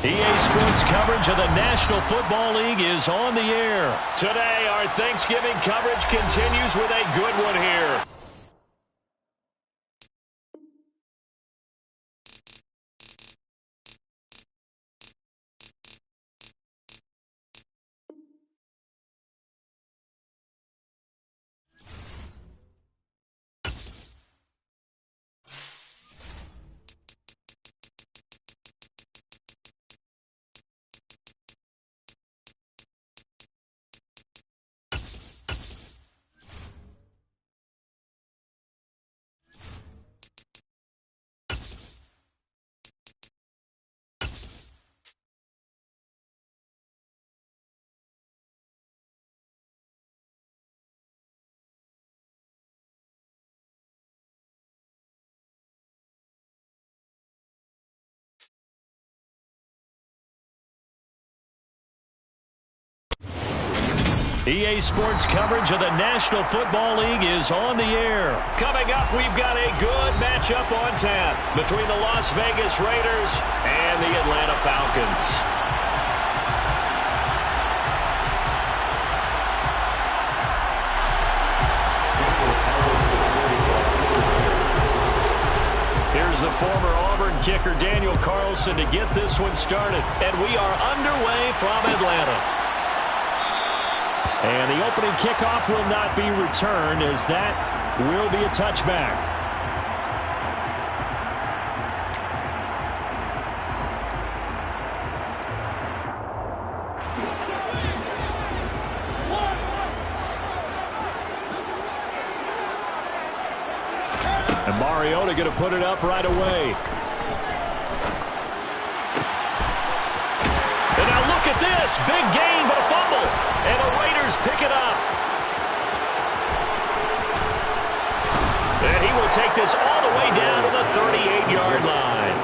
EA Sports coverage of the National Football League is on the air. Today, our Thanksgiving coverage continues with a good one here. EA Sports coverage of the National Football League is on the air. Coming up, we've got a good matchup on tap between the Las Vegas Raiders and the Atlanta Falcons. Here's the former Auburn kicker Daniel Carlson to get this one started. And we are underway from Atlanta. And the opening kickoff will not be returned, as that will be a touchback. And Mariota going to put it up right away. And now look at this. Big gain, but a fumble. And the Raiders pick it up. And he will take this all the way down to the 38-yard line.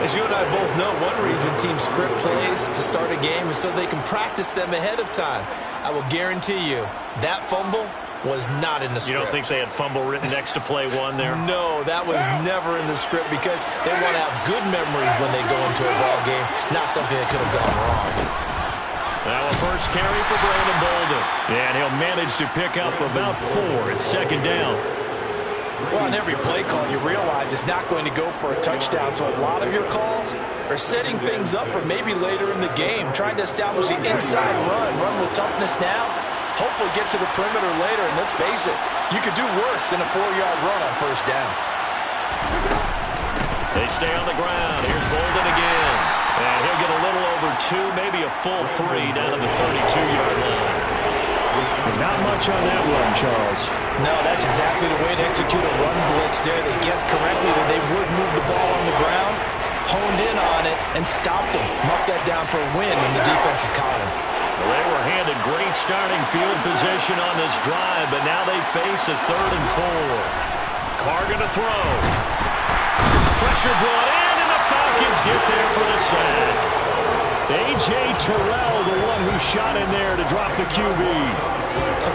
As you and I both know, one reason teams script plays to start a game is so they can practice them ahead of time. I will guarantee you that fumble was not in the script. You don't think they had fumble written next to play one there? No, that was never in the script because they want to have good memories when they go into a ball game, not something that could have gone wrong. Now a first carry for Brandon Bolden. And he'll manage to pick up about 4 at second down. Well, on every play call, you realize it's not going to go for a touchdown. So a lot of your calls are setting things up for maybe later in the game, trying to establish the inside run with toughness now. Hopefully get to the perimeter later. And let's face it, you could do worse than a 4-yard run on first down. They stay on the ground. Here's Bolden again. And he'll get a little over 2, maybe a full 3 down to the 32-yard line. Not much on that run, Charles. No, that's exactly the way to execute a run blitz there. They guessed correctly that they would move the ball on the ground, honed in on it, and stopped them. Marked that down for a win, and the defense has caught him. Well, they were handed great starting field position on this drive, but now they face a 3rd and 4. Carr going to throw. Pressure brought in, and the Falcons get there for the sack. A.J. Terrell, the one who shot in there to drop the QB.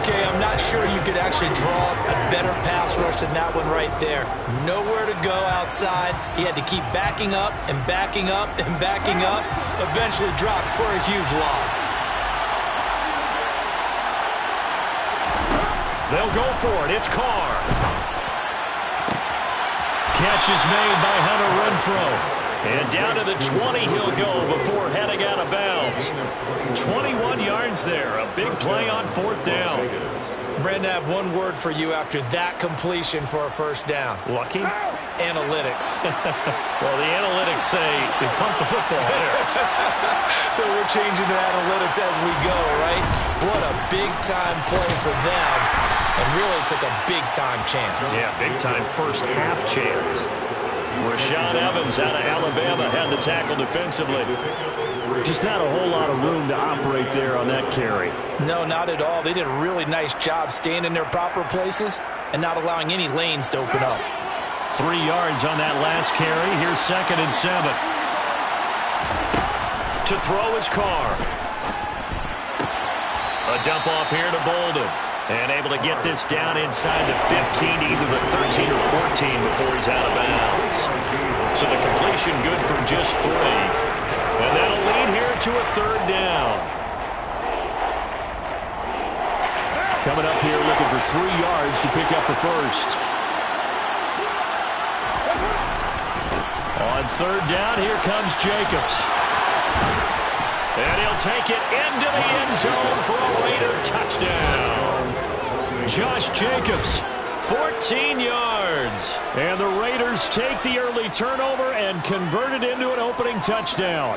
Okay, I'm not sure you could actually draw a better pass rush than that one right there. Nowhere to go outside. He had to keep backing up and backing up and backing up. Eventually dropped for a huge loss. They'll go for it. It's Carr. Catch is made by Hunter Renfrow. And down to the 20 he'll go before heading out of bounds. 21 yards there. A big play on 4th down. Brandon, I have one word for you after that completion for a first down. Lucky? Analytics. Well, the analytics say they pumped the football there. So we're changing to analytics as we go, right? What a big-time play for them. And really took a big-time chance. Yeah, big-time first half chance. Rashaan Evans out of Alabama had the tackle defensively. Just not a whole lot of room to operate there on that carry. No, not at all. They did a really nice job staying in their proper places and not allowing any lanes to open up. 3 yards on that last carry. Here's 2nd and 7. To throw is Carr. A dump off here to Bolden. And able to get this down inside the 15, either the 13 or 14 before he's out of bounds. So the completion good for just 3. And that'll lead to a third down. Coming up here looking for 3 yards to pick up the first. On third down, here comes Jacobs. And he'll take it into the end zone for a Raider touchdown. Josh Jacobs, 14 yards. And the Raiders take the early turnover and convert it into an opening touchdown.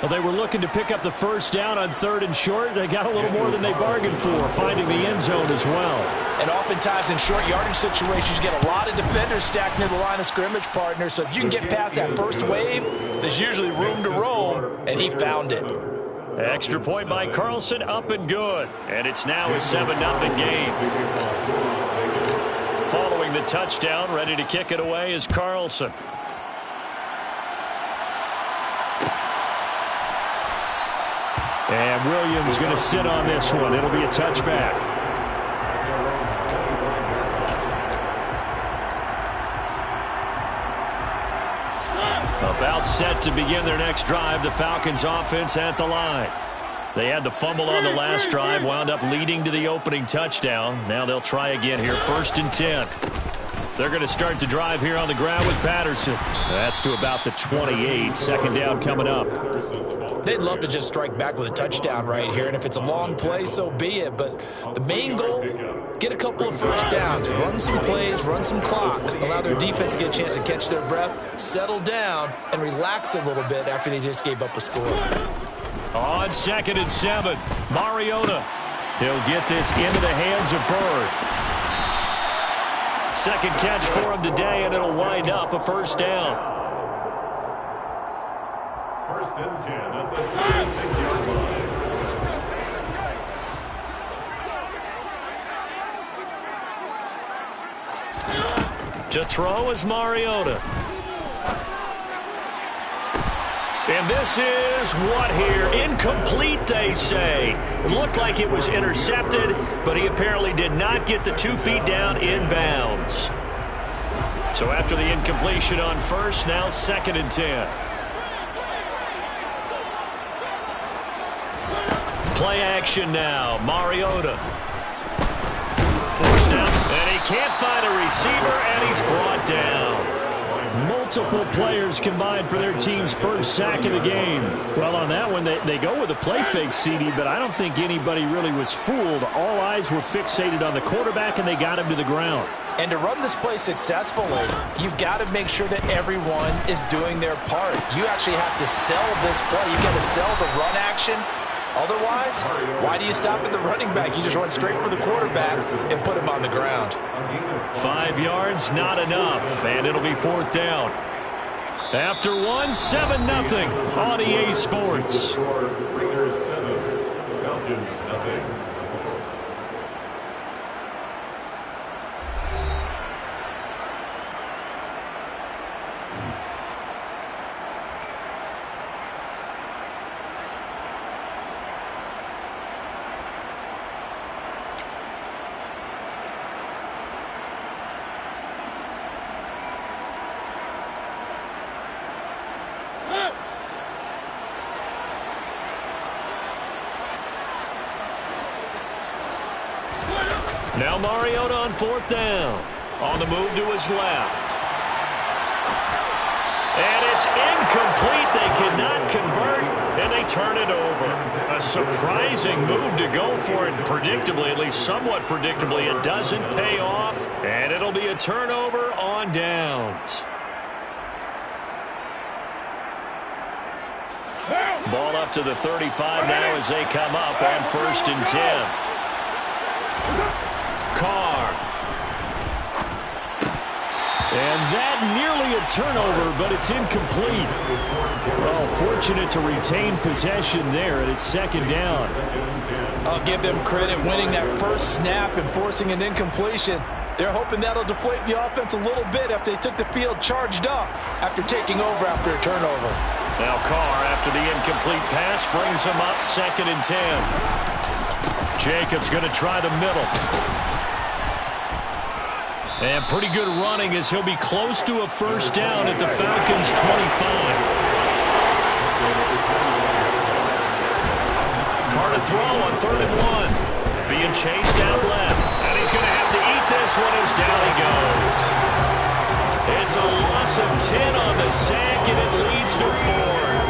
Well, they were looking to pick up the first down on 3rd and short. They got a little more than they bargained for, finding the end zone as well. And oftentimes in short yardage situations, you get a lot of defenders stacked near the line of scrimmage, partner. So if you can get past that first wave, there's usually room to roam, and he found it. Extra point by Carlson, up and good. And it's now a 7-0 game. Following the touchdown, ready to kick it away is Carlson. And Williams going to sit on this one. It'll be a touchback. About set to begin their next drive, the Falcons offense at the line. They had the fumble on the last drive, wound up leading to the opening touchdown. Now they'll try again here, 1st and 10. They're going to start the drive here on the ground with Patterson. That's to about the 28. 2nd down coming up. They'd love to just strike back with a touchdown right here, and if it's a long play, so be it. But the main goal, get a couple of first downs, run some plays, run some clock, allow their defense to get a chance to catch their breath, settle down, and relax a little bit after they just gave up a score. On 2nd and 7, Mariota. He'll get this into the hands of Bird. 2nd catch for him today, and it'll wind up a first down. 1st and 10 at the 36-yard line. To throw is Mariota. And this is what here? Incomplete, they say. It looked like it was intercepted, but he apparently did not get the 2 feet down inbounds. So after the incompletion on first, now 2nd and 10. Play action now. Mariota. Forced out, and he can't find a receiver, and he's brought down. Multiple players combined for their team's first sack of the game. Well, on that one, they go with a play fake, CD, but I don't think anybody really was fooled. All eyes were fixated on the quarterback, and they got him to the ground. And to run this play successfully, you've got to make sure that everyone is doing their part. You actually have to sell this play. You've got to sell the run action. Otherwise, why do you stop at the running back? You just run straight for the quarterback and put him on the ground. 5 yards, not enough, and it'll be 4th down. After 1, 7-0 on EA Sports. Raiders 7, Falcons 0. Now Mariota on 4th down. On the move to his left. And it's incomplete. They cannot convert, and they turn it over. A surprising move to go for it. Predictably, at least somewhat predictably, it doesn't pay off, and it'll be a turnover on downs. Ball up to the 35 now as they come up on 1st and 10. Carr. And that nearly a turnover, but it's incomplete. Well, fortunate to retain possession there, and it's 2nd down. I'll give them credit winning that first snap and forcing an incompletion. They're hoping that'll deflate the offense a little bit after they took the field charged up after taking over after a turnover. Now Carr, after the incomplete pass, brings him up 2nd and 10. Jacobs going to try the middle. And pretty good running as he'll be close to a first down at the Falcons' 25. Carr to throw on 3rd and 1. Being chased out left. And he's going to have to eat this one as down he goes. It's a loss of 10 on the sack, and it leads to 4th.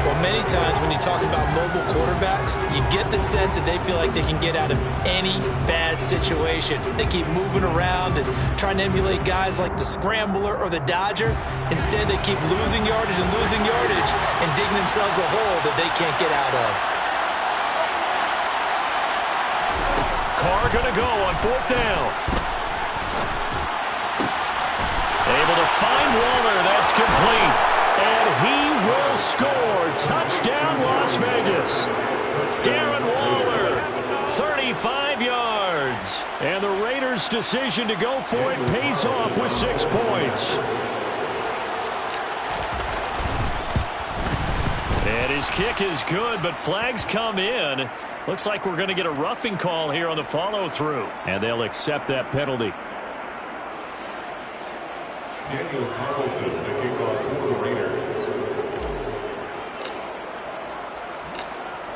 Well, many times when you talk about mobile quarterbacks, you get the sense that they feel like they can get out of any bad situation. They keep moving around and trying to emulate guys like the Scrambler or the Dodger. Instead, they keep losing yardage and digging themselves a hole that they can't get out of. Carr going to go on 4th down. Able to find Waller. That's complete. And he will score. Touchdown, Las Vegas. Darren Waller, 35 yards. And the Raiders' decision to go for it pays off with 6 points. And his kick is good, but flags come in. Looks like we're going to get a roughing call here on the follow-through. And they'll accept that penalty. Daniel Carlson, the kickoff for the Raiders.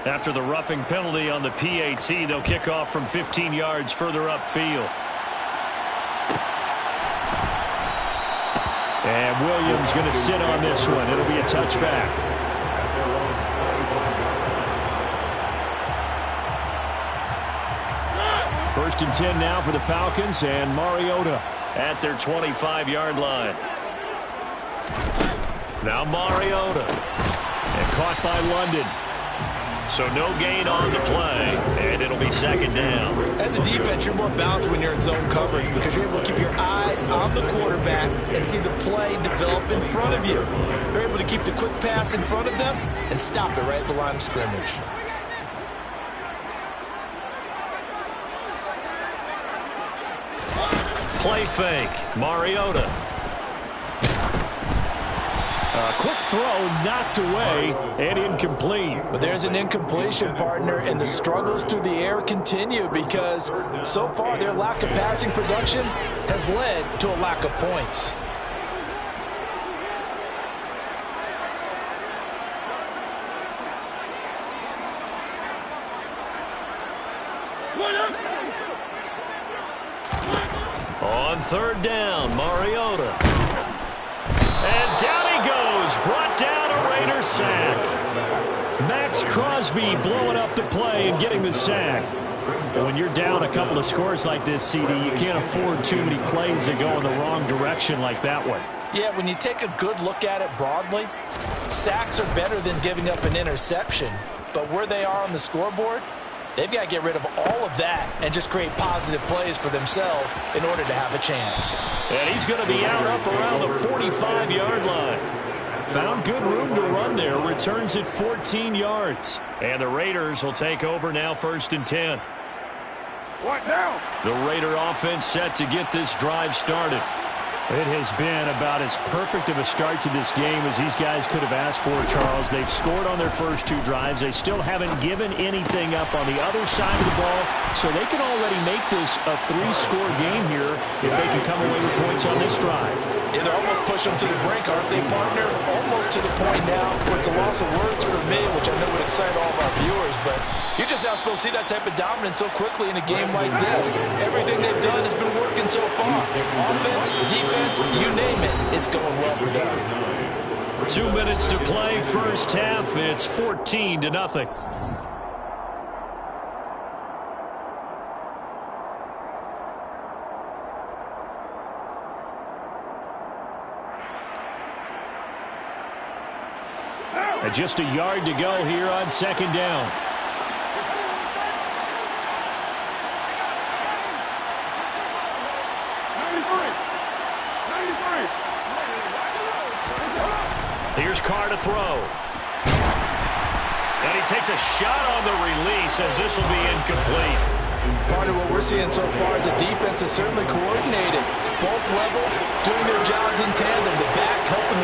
After the roughing penalty on the PAT, they'll kick off from 15 yards further upfield. And Williams going to sit on this one. It'll be a touchback. First and 10 now for the Falcons, and Mariota at their 25-yard line. Now Mariota. And caught by London. So no gain on the play, and it'll be 2nd down. As a defense, you're more balanced when you're in zone coverage because you're able to keep your eyes on the quarterback and see the play develop in front of you. You're able to keep the quick pass in front of them and stop it right at the line of scrimmage. Play fake. Mariota. A quick throw knocked away and incomplete. But there's an incompletion, partner, and the struggles through the air continue because so far their lack of passing production has led to a lack of points. On 3rd down, Mariota. And down he goes. Brought down a Raiders sack. Max Crosby blowing up the play and getting the sack. And when you're down a couple of scores like this, CD, you can't afford too many plays that go in the wrong direction like that one. Yeah, when you take a good look at it broadly, sacks are better than giving up an interception. But where they are on the scoreboard, they've got to get rid of all of that and just create positive plays for themselves in order to have a chance. And he's going to be out up around the 45-yard line. Found good room to run there. Returns at 14 yards. And the Raiders will take over now 1st and 10. What now? The Raider offense set to get this drive started. It has been about as perfect of a start to this game as these guys could have asked for, Charles. They've scored on their first 2 drives. They still haven't given anything up on the other side of the ball, so they can already make this a 3-score game here if they can come away with points on this drive. Yeah, they're almost pushing them to the brink, aren't they, partner? Almost to the point now where it's a loss of words for me, which I know would excite all of our viewers, but you're just not supposed to see that type of dominance so quickly in a game like this. Everything they've done has been working so far. Offense, defense, you name it, it's going well for them. 2 minutes to play, first half. It's 14-0. Just a yard to go here on 2nd down. Here's Carr to throw. And he takes a shot on the release as this will be incomplete. Partner, what we're seeing so far is the defense is certainly coordinated. Both levels doing their jobs in tandem. The back helping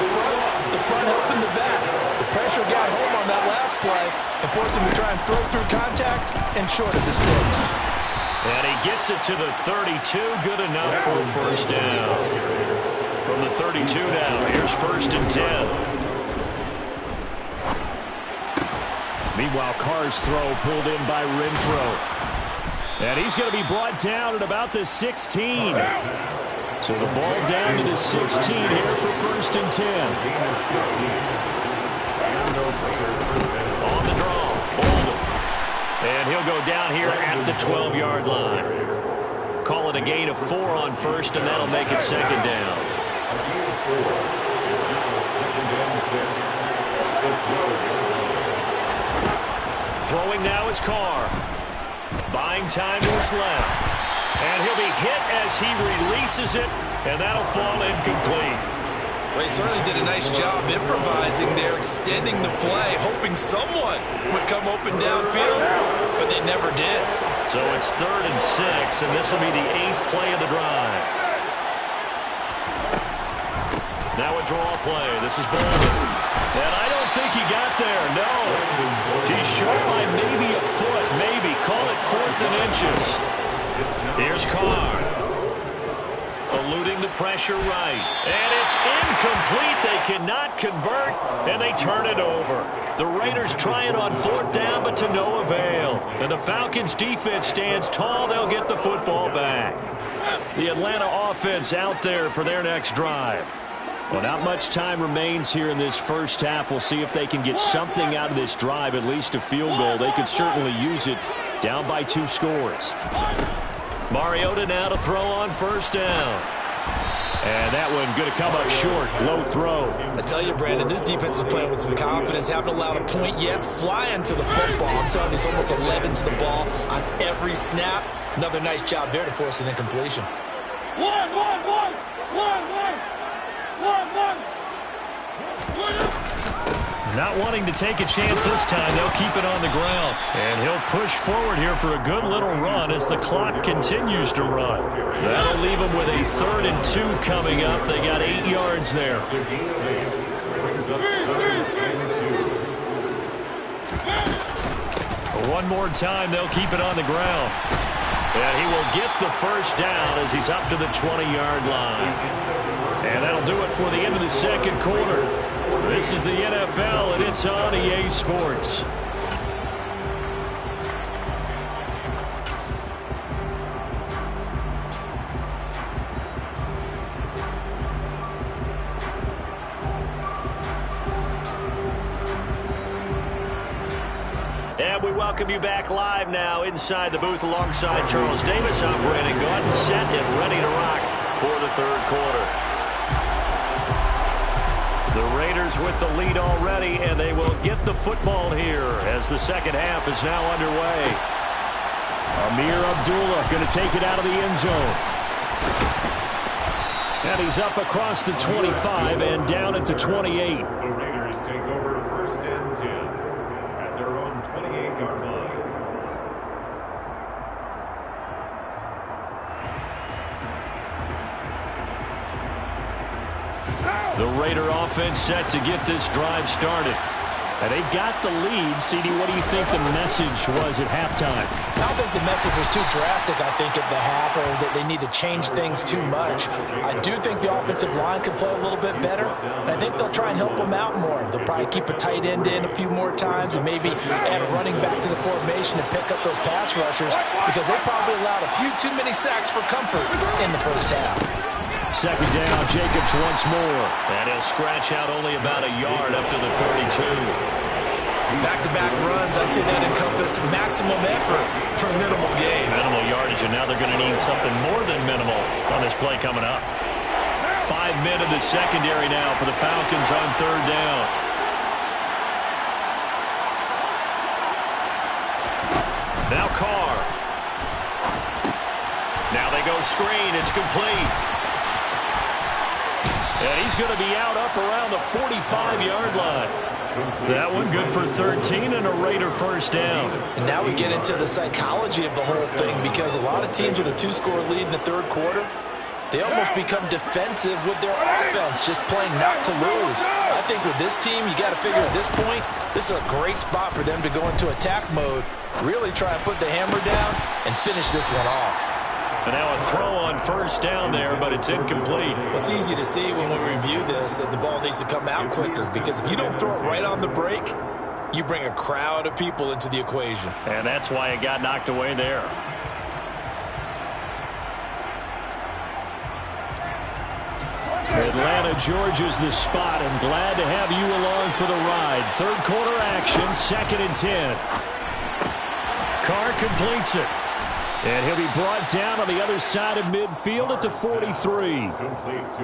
the front helping the back. The pressure got home on that last play and forced him to try and throw through contact and short of the sticks. And he gets it to the 32. Good enough for a first down. From the 32 now, here's 1st and 10. Meanwhile, Carr's throw pulled in by Renfro. And he's going to be brought down at about the 16. So the ball down to the 16 here for 1st and 10. On the draw, Bolden. And he'll go down here at the 12-yard line. Call it a gain of 4 on 1st, and that'll make it 2nd down. Throwing now is Carr. Buying time to his left. And he'll be hit as he releases it, and that'll fall incomplete. Well, he certainly did a nice job improvising there, extending the play, hoping someone would come open downfield, but they never did. So it's 3rd and 6, and this will be the 8th play of the drive. Now a draw play. This is Bolden. And I don't think he got there, no. He's short by maybe a foot, maybe. Call it 4th and inches. Here's Carr. Eluding the pressure right. And it's incomplete. They cannot convert, and they turn it over. The Raiders try it on 4th down, but to no avail. And the Falcons' defense stands tall. They'll get the football back. The Atlanta offense out there for their next drive. Well, not much time remains here in this first half. We'll see if they can get something out of this drive, at least a field goal. They could certainly use it, down by 2 scores. Mariota now to throw on 1st down. And that one going to come up short. Low throw. I tell you, Brandon, this defense is playing with some confidence. Haven't allowed a point yet. Flying to the football. I'm telling you, it's almost 11 to the ball on every snap. Another nice job there to force an incompletion. One. Not wanting to take a chance this time. They'll keep it on the ground. And he'll push forward here for a good little run as the clock continues to run. That'll leave them with a 3rd and 2 coming up. They got 8 yards there. One more time, they'll keep it on the ground. And he will get the 1st down as he's up to the 20-yard line. And that'll do it for the end of the 2nd quarter. This is the NFL, and it's on EA Sports. And we welcome you back live now inside the booth alongside Charles Davis. I'm Brandon Gaudin, set and ready to rock for the 3rd quarter. The Raiders with the lead already, and they will get the football here as the 2nd half is now underway. Amir Abdullah going to take it out of the end zone. And he's up across the 25 and down at the 28. The Raiders take over 1st and 10 at their own 28-yard line. The Raider offense set to get this drive started. And they've got the lead. CD, what do you think the message was at halftime? I don't think the message was too drastic, I think, at the half, or that they need to change things too much. I do think the offensive line could play a little bit better, and I think they'll try and help them out more. They'll probably keep a tight end in a few more times and maybe add a running back to the formation and pick up those pass rushers because they probably allowed a few too many sacks for comfort in the first half. 2nd down, Jacobs once more. And he'll scratch out only about a yard up to the 32. Back-to-back runs, I'd say that encompassed maximum effort for minimal gain. Minimal yardage, and now they're going to need something more than minimal on this play coming up. 5 men in the secondary now for the Falcons on 3rd down. Now Carr. Now they go screen. It's complete. And he's going to be out up around the 45-yard line. That one good for 13 and a Raider 1st down. And now we get into the psychology of the whole thing because a lot of teams with a 2-score lead in the 3rd quarter, they almost become defensive with their offense, just playing not to lose. I think with this team, you got to figure at this point, this is a great spot for them to go into attack mode, really try to put the hammer down and finish this one off. And now a throw on 1st down there, but it's incomplete. It's easy to see when we review this that the ball needs to come out quicker because if you don't throw it right on the break, you bring a crowd of people into the equation. And that's why it got knocked away there. Atlanta, Georgia's the spot, and glad to have you along for the ride. Third quarter action, 2nd and 10. Carr completes it. And he'll be brought down on the other side of midfield at the 43.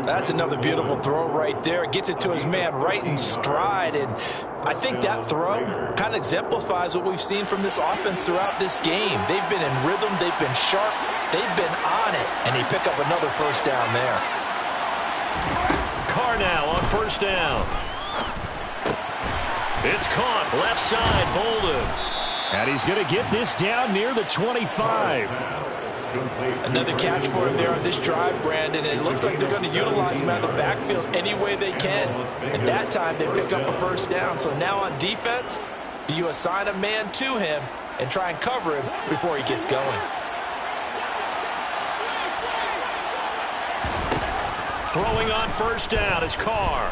That's another beautiful throw right there. Gets it to his man right in stride. And I think that throw kind of exemplifies what we've seen from this offense throughout this game. They've been in rhythm. They've been sharp. They've been on it. And he picked up another first down there. Carr now on first down. It's caught left side, Bolden. And he's going to get this down near the 25. Another catch for him there on this drive, Brandon. And it looks like they're going to utilize him out of the backfield any way they can. And that time they pick up a first down. So now on defense, do you assign a man to him and try and cover him before he gets going? Throwing on first down is Carr.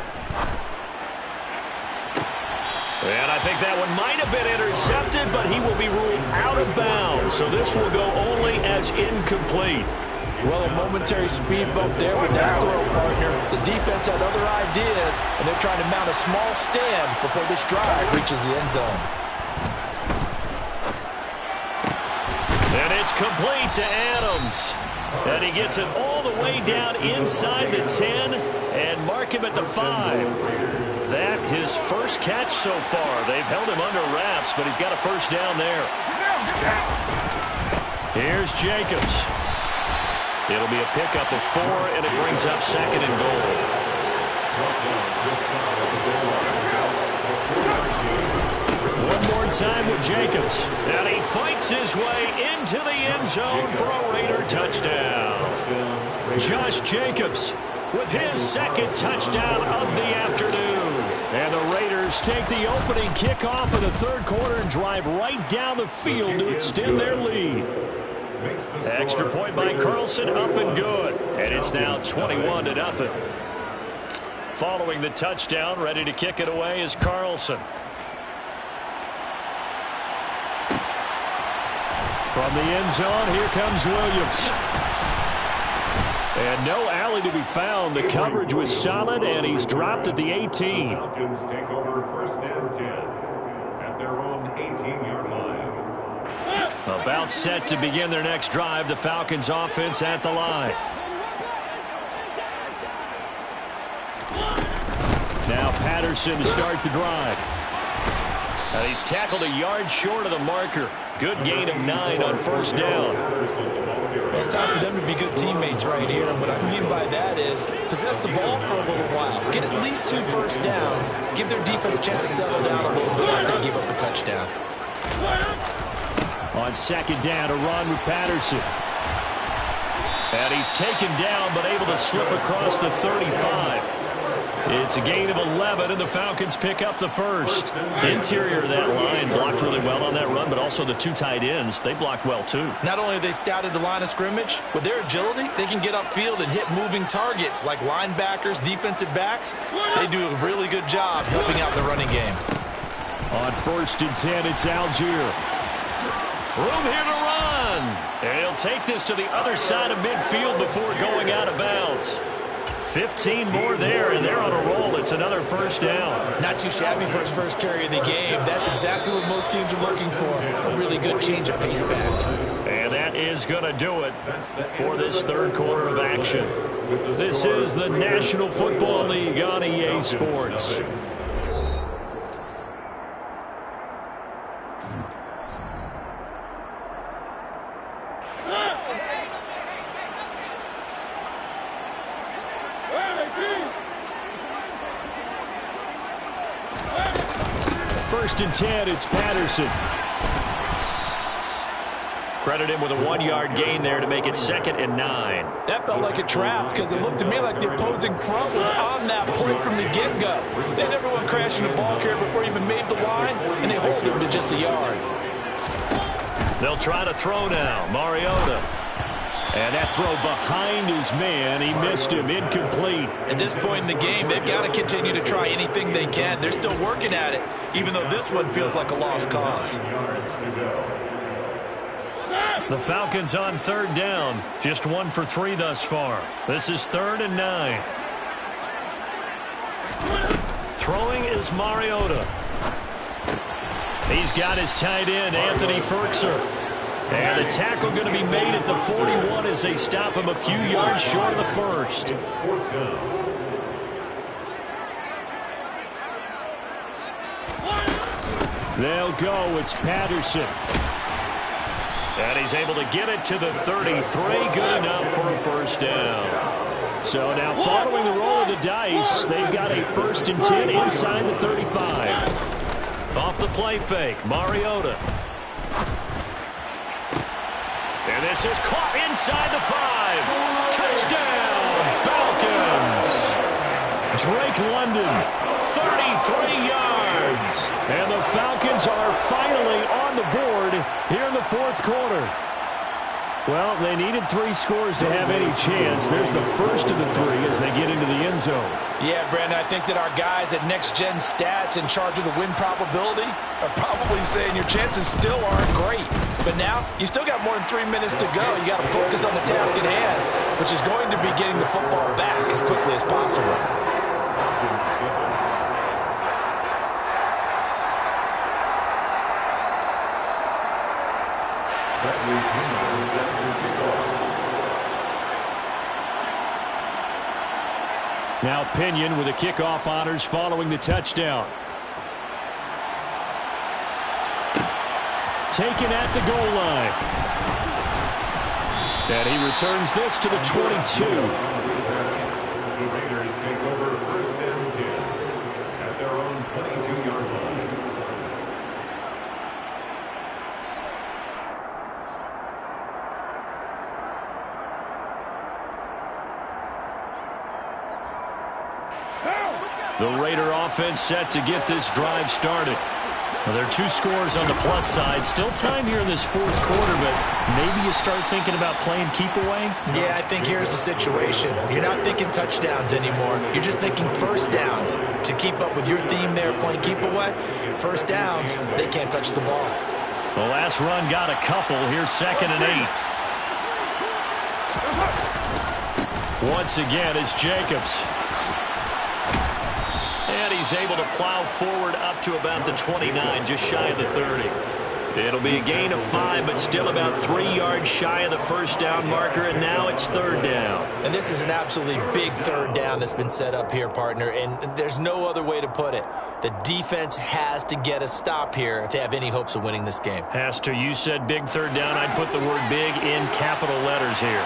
And I think that one might have been intercepted, but he will be ruled out of bounds. So this will go only as incomplete. Well, a momentary speed bump there with that throw, partner. The defense had other ideas, and they're trying to mount a small stand before this drive reaches the end zone. And it's complete to Adams. And he gets it all the way down inside the 10 and mark him at the 5. That his first catch so far. They've held him under wraps, but he's got a first down there. Here's Jacobs. It'll be a pickup of 4, and it brings up 2nd and goal. One more time with Jacobs. And he fights his way into the end zone for a Raider touchdown. Josh Jacobs with his 2nd touchdown of the afternoon. And the Raiders take the opening kickoff of the third quarter and drive right down the field to extend their lead. Extra point by Carlson, up and good. And it's now 21-0. Following the touchdown, ready to kick it away is Carlson. From the end zone, here comes Williams. And no alley to be found. The coverage was solid, and he's dropped at the 18. Falcons take over 1st and 10 at their own 18-yard line. About set to begin their next drive. The Falcons offense at the line. Now Patterson to start the drive. And he's tackled a yard short of the marker. Good gain of 9 on first down. Well, it's time for them to be good teammates right here. And what I mean by that is possess the ball for a little while. Get at least 2 first downs. Give their defense a chance to settle down a little bit after they give up a touchdown. On 2nd down, a run with Patterson. And he's taken down but able to slip across the 35. It's a gain of 11, and the Falcons pick up the first. Interior of that line blocked really well on that run, but also the 2 tight ends, they blocked well too. Not only have they scouted the line of scrimmage, with their agility, they can get upfield and hit moving targets like linebackers, defensive backs. They do a really good job helping out the running game. On 1st and 10, it's Algier. Room here to run. And he'll take this to the other side of midfield before going out of bounds. 15 more there, and they're on a roll. It's another first down. Not too shabby for his first carry of the game. That's exactly what most teams are looking for. A really good change of pace back. And that is going to do it for this third quarter of action. This is the National Football League on EA Sports. First and 10, it's Patterson. Credit him with a 1-yard gain there to make it 2nd and 9. That felt like a trap because it looked to me like the opposing front was on that play from the get-go. They never went crashing the ball carrier before he even made the line, and they hold him to just a yard. They'll try to throw now. Mariota. And that throw behind his man, he missed him, incomplete. At this point in the game, they've got to continue to try anything they can. They're still working at it, even though this one feels like a lost cause. The Falcons on third down, just 1 for 3 thus far. This is 3rd and 9. Throwing is Mariota. He's got his tight end, Anthony Ferkser. And a tackle going to be made at the 41 as they stop him a few yards short of the first. It's 4th down. They'll go. It's Patterson. And he's able to get it to the 33. Good enough for a first down. So now following the roll of the dice, they've got a 1st and 10 inside the 35. Off the play fake, Mariota. And this is caught inside the 5. Touchdown, Falcons. Drake London, 33 yards. And the Falcons are finally on the board here in the 4th quarter. Well, they needed 3 scores to have any chance. There's the first of the 3 as they get into the end zone. Yeah, Brandon, I think that our guys at Next Gen Stats in charge of the win probability are probably saying your chances still aren't great. But now, you still got more than 3 minutes to go. You got to focus on the task at hand, which is going to be getting the football back as quickly as possible. Now Pinion with the kickoff honors following the touchdown. Taken at the goal line. And he returns this to the 22. The Raiders take over 1st and 10 at their own 22-yard line. The Raider offense set to get this drive started. Well, there are 2 scores on the plus side. Still time here in this 4th quarter, but maybe you start thinking about playing keep away? Yeah, I think here's the situation. You're not thinking touchdowns anymore. You're just thinking first downs. To keep up with your theme there, playing keep away, first downs, they can't touch the ball. The last run got a couple. Here's 2nd and 8. Once again, it's Jacobs. And he's able to plow forward up to about the 29, just shy of the 30. It'll be a gain of 5, but still about 3 yards shy of the first down marker, and now it's 3rd down. And this is an absolutely big 3rd down that's been set up here, partner, and there's no other way to put it. The defense has to get a stop here if they have any hopes of winning this game. Has to. You said big 3rd down. I'd put the word big in capital letters here.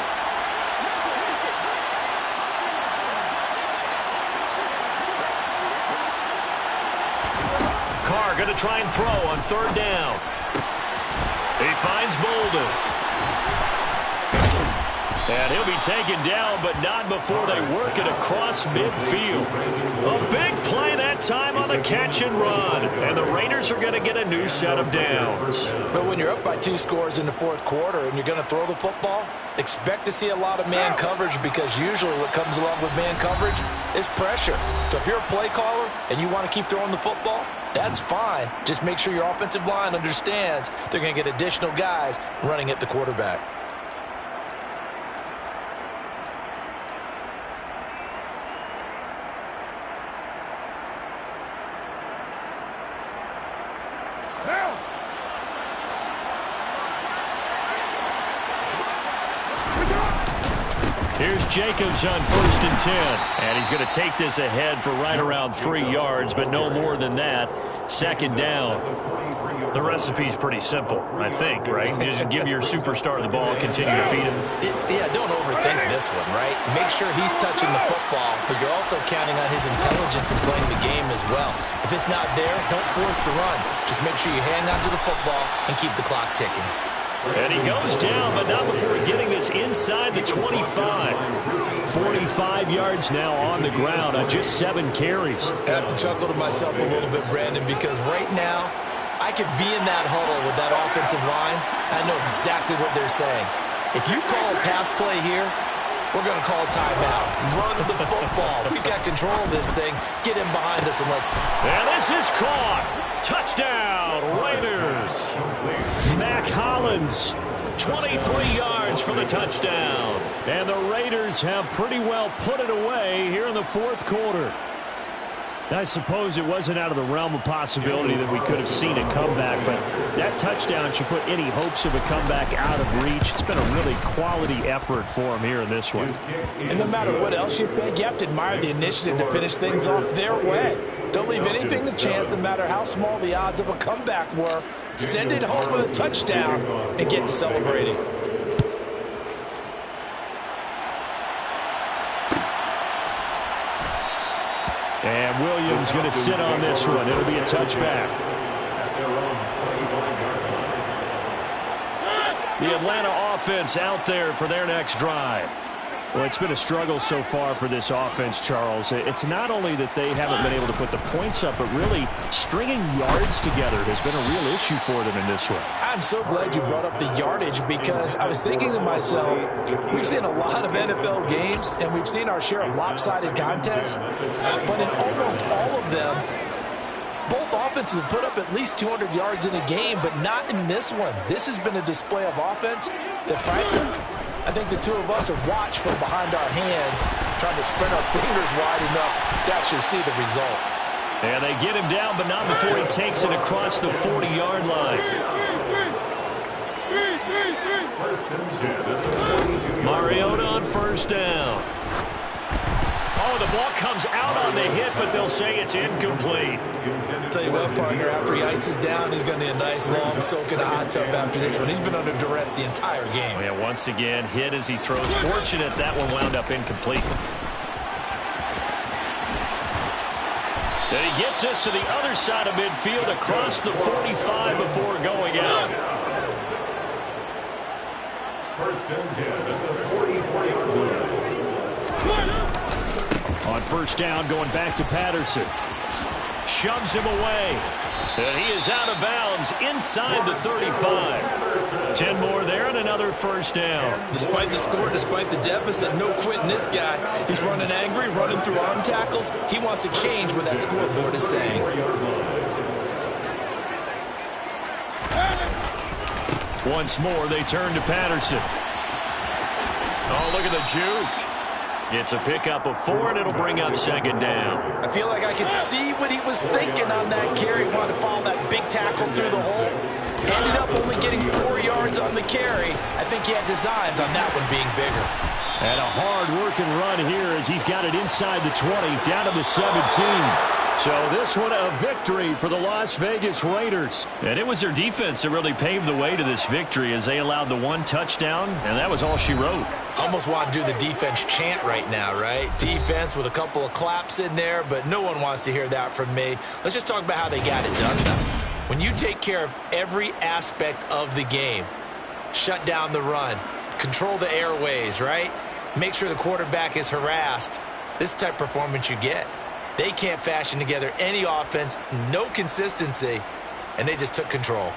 Going to try and throw on 3rd down. He finds Bolden. And he'll be taken down, but not before they work it across midfield. A big play that time on the catch and run. And the Raiders are going to get a new set of downs. But when you're up by 2 scores in the 4th quarter and you're going to throw the football, expect to see a lot of man coverage, because usually what comes along with man coverage is pressure. So if you're a play caller and you want to keep throwing the football, that's fine. Just make sure your offensive line understands they're going to get additional guys running at the quarterback. Here's Jacobs on 1st and 10. And he's going to take this ahead for right around 3 yards, but no more than that. 2nd down. The recipe's pretty simple, I think, right? Just give your superstar the ball and continue to feed him. Yeah, don't overthink this one, right? Make sure he's touching the football, but you're also counting on his intelligence in playing the game as well. If it's not there, don't force the run. Just make sure you hang on to the football and keep the clock ticking. And he goes down, but not before getting this inside the 25. 45 yards now on the ground on just 7 carries. I have to chuckle to myself a little bit, Brandon, because right now I could be in that huddle with that offensive line. I know exactly what they're saying. If you call a pass play here, we're going to call a timeout. Run the football. We've got control of this thing. Get him behind us and let's... And this is caught. Touchdown, Raiders. Mac Hollins, 23 yards for the touchdown. And the Raiders have pretty well put it away here in the fourth quarter. I suppose it wasn't out of the realm of possibility that we could have seen a comeback, but that touchdown should put any hopes of a comeback out of reach. It's been a really quality effort for him here in this one. And no matter what else you think, you have to admire the initiative to finish things off their way. Don't leave anything to chance, no matter how small the odds of a comeback were. Send it home with a touchdown and get to celebrating. And Williams going to sit on this one. It'll be a touchback. The Atlanta offense out there for their next drive. Well, it's been a struggle so far for this offense, Charles. It's not only that they haven't been able to put the points up, but really stringing yards together has been a real issue for them in this one. I'm so glad you brought up the yardage, because I was thinking to myself, we've seen a lot of NFL games, and we've seen our share of lopsided contests, but in almost all of them, both offenses have put up at least 200 yards in a game, but not in this one. This has been a display of offense that, frankly, I think the two of us have watched from behind our hands, trying to spread our fingers wide enough to actually see the result. And they get him down, but not before he takes it across the 40-yard line. Mariota on first down. Oh, the ball comes out on the hit, but they'll say it's incomplete. Tell you what, partner, after he ices down, he's going to need a nice long soak in a hot tub after this one. He's been under duress the entire game. Yeah, once again, hit as he throws. Fortunate that one wound up incomplete. And he gets us to the other side of midfield across the 45 before going out. First and 10 at the 44-yard line. On first down, going back to Patterson. Shoves him away. And he is out of bounds inside the 35. 10 more there and another first down. Despite the score, despite the deficit, no quitting this guy. He's running angry, running through arm tackles. He wants to change what that scoreboard is saying. Once more, they turn to Patterson. Oh, look at the juke. It's a pickup of 4, and it'll bring up second down. I feel like I could see what he was thinking on that carry. He wanted to follow that big tackle through the hole. Ended up only getting 4 yards on the carry. I think he had designs on that one being bigger. And a hard-working run here as he's got it inside the 20, down to the 17. So this one a victory for the Las Vegas Raiders. And it was their defense that really paved the way to this victory as they allowed the 1 touchdown, and that was all she wrote. Almost want to do the defense chant right now, right? Defense with a couple of claps in there, but no one wants to hear that from me. Let's just talk about how they got it done, though. When you take care of every aspect of the game, shut down the run, control the airways, right? Make sure the quarterback is harassed. This type of performance you get. They can't fashion together any offense, no consistency, and they just took control.